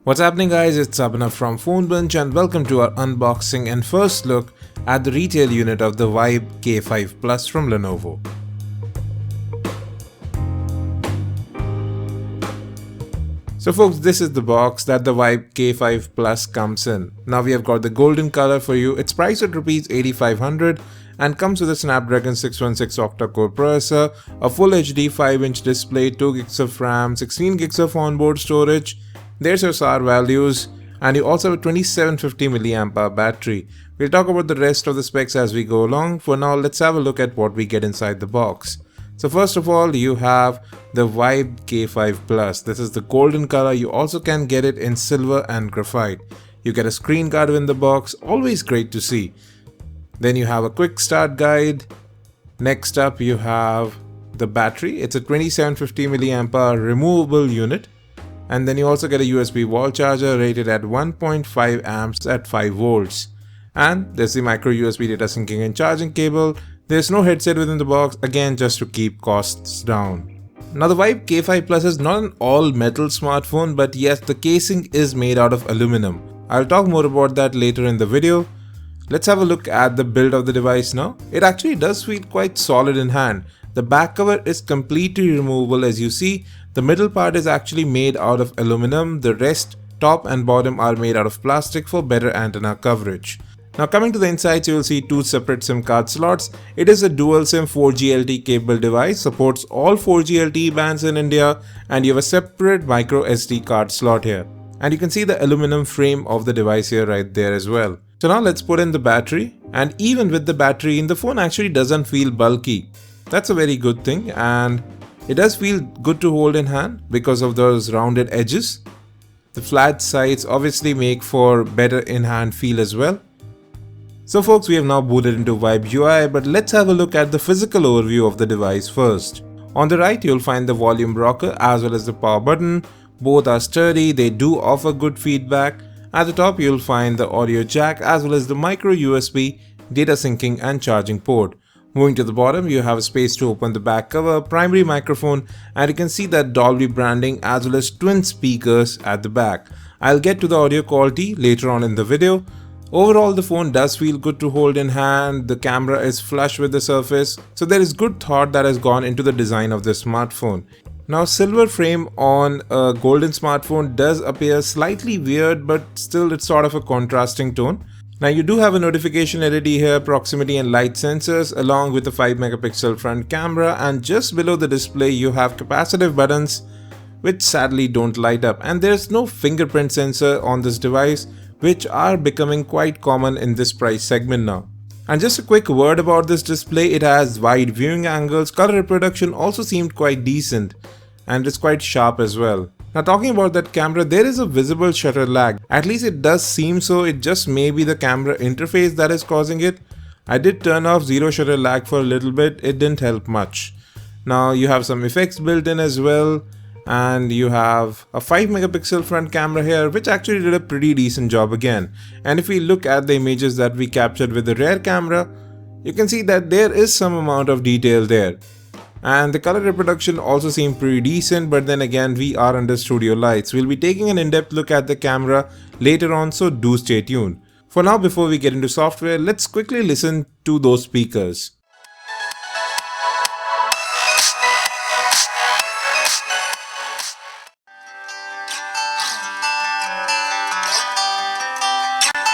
What's happening guys, it's Abhinav from PhoneBunch and welcome to our unboxing and first look at the retail unit of the Vibe K5 Plus from Lenovo. So folks, this is the box that the Vibe K5 Plus comes in. Now we have got the golden color for you. It's priced at Rs 8500 and comes with a Snapdragon 616 octa-core processor, a full HD 5-inch display, 2 GB of RAM, 16 GB of onboard storage. There's your SAR values, and you also have a 2750 mAh battery. We'll talk about the rest of the specs as we go along. For now, let's have a look at what we get inside the box. So first of all, you have the Vibe K5 Plus. This is the golden color. You also can get it in silver and graphite. You get a screen guard in the box, always great to see. Then you have a quick start guide. Next up, you have the battery. It's a 2750 mAh removable unit. And then you also get a USB wall charger rated at 1.5 amps at 5 volts. And there's the micro USB data syncing and charging cable. There's no headset within the box, again just to keep costs down. Now the Vibe K5 Plus is not an all metal smartphone, but yes, the casing is made out of aluminum. I'll talk more about that later in the video. Let's have a look at the build of the device now. It actually does feel quite solid in hand. The back cover is completely removable as you see. The middle part is actually made out of aluminum. The rest, top and bottom, are made out of plastic for better antenna coverage. Now coming to the insides, you will see two separate SIM card slots. It is a dual SIM 4G LTE capable device, supports all 4G LTE bands in India, and you have a separate micro SD card slot here. And you can see the aluminum frame of the device here right there as well. So now let's put in the battery, and even with the battery in, the phone actually doesn't feel bulky. That's a very good thing, and it does feel good to hold in hand because of those rounded edges. The flat sides obviously make for better in-hand feel as well. So folks, we have now booted into Vibe UI, but let's have a look at the physical overview of the device first. On the right, you'll find the volume rocker as well as the power button. Both are sturdy, they do offer good feedback. At the top, you'll find the audio jack as well as the micro USB, data syncing and charging port. Moving to the bottom, you have a space to open the back cover, primary microphone, and you can see that Dolby branding as well as twin speakers at the back. I'll get to the audio quality later on in the video. Overall, the phone does feel good to hold in hand. The camera is flush with the surface, so there is good thought that has gone into the design of this smartphone. Now, silver frame on a golden smartphone does appear slightly weird, but still it's sort of a contrasting tone. Now you do have a notification LED here, proximity and light sensors along with a 5 megapixel front camera, and just below the display you have capacitive buttons which sadly don't light up, and there's no fingerprint sensor on this device, which are becoming quite common in this price segment now. And just a quick word about this display, it has wide viewing angles, color reproduction also seemed quite decent, and it's quite sharp as well. Now talking about that camera, there is a visible shutter lag. At least it does seem so. It just may be the camera interface that is causing it. I did turn off zero shutter lag for a little bit. It didn't help much. Now you have some effects built in as well. And you have a 5 megapixel front camera here, which actually did a pretty decent job again. And if we look at the images that we captured with the rear camera, you can see that there is some amount of detail there. And the color reproduction also seemed pretty decent, but then again we are under studio lights. We'll be taking an in-depth look at the camera later on, so do stay tuned. For now, before we get into software, let's quickly listen to those speakers.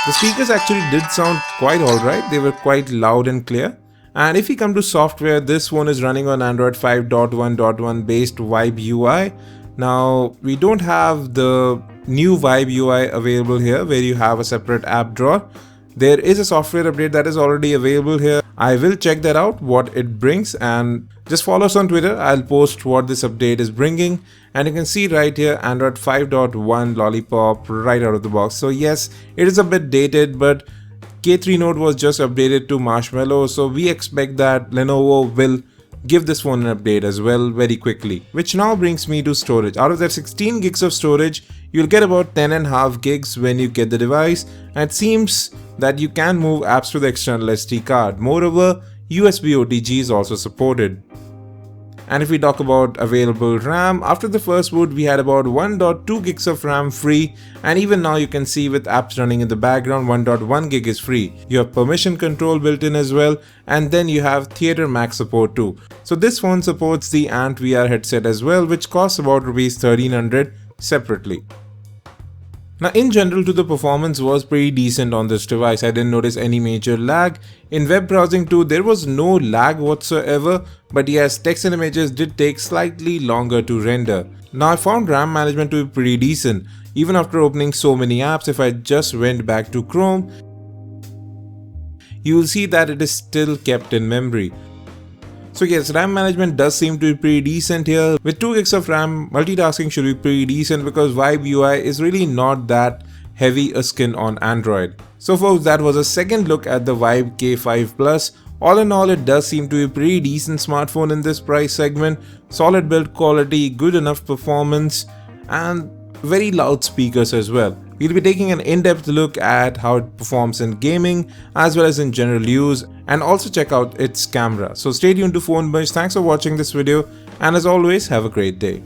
The speakers actually did sound quite alright, they were quite loud and clear. And if we come to software, this one is running on Android 5.1.1 based Vibe UI. Now, we don't have the new Vibe UI available here where you have a separate app drawer. There is a software update that is already available here. I will check that out, what it brings, and just follow us on Twitter. I'll post what this update is bringing. And you can see right here Android 5.1 Lollipop right out of the box. So yes, it is a bit dated, but K3 Note was just updated to Marshmallow, so we expect that Lenovo will give this phone an update as well very quickly. Which now brings me to storage. Out of that 16 gigs of storage, you'll get about 10.5 gigs when you get the device, and it seems that you can move apps to the external SD card. Moreover, USB OTG is also supported. And if we talk about available RAM, after the first boot we had about 1.2 gigs of RAM free, and even now you can see with apps running in the background 1.1 gig is free. You have permission control built in as well, and then you have Theater Max support too. So this phone supports the Ant VR headset as well, which costs about Rs 1300 separately. Now in general too, the performance was pretty decent on this device. I didn't notice any major lag. In web browsing too, there was no lag whatsoever, but yes, text and images did take slightly longer to render. Now I found RAM management to be pretty decent. Even after opening so many apps, if I just went back to Chrome, you will see that it is still kept in memory. So yes, RAM management does seem to be pretty decent here. With 2 gigs of RAM, multitasking should be pretty decent because Vibe UI is really not that heavy a skin on Android. So folks, that was a second look at the Vibe K5 Plus. All in all, it does seem to be a pretty decent smartphone in this price segment. Solid build quality, good enough performance, and very loud speakers as well. We'll be taking an in-depth look at how it performs in gaming as well as in general use, and also check out its camera. So stay tuned to PhoneBunch. Thanks for watching this video, and as always, have a great day.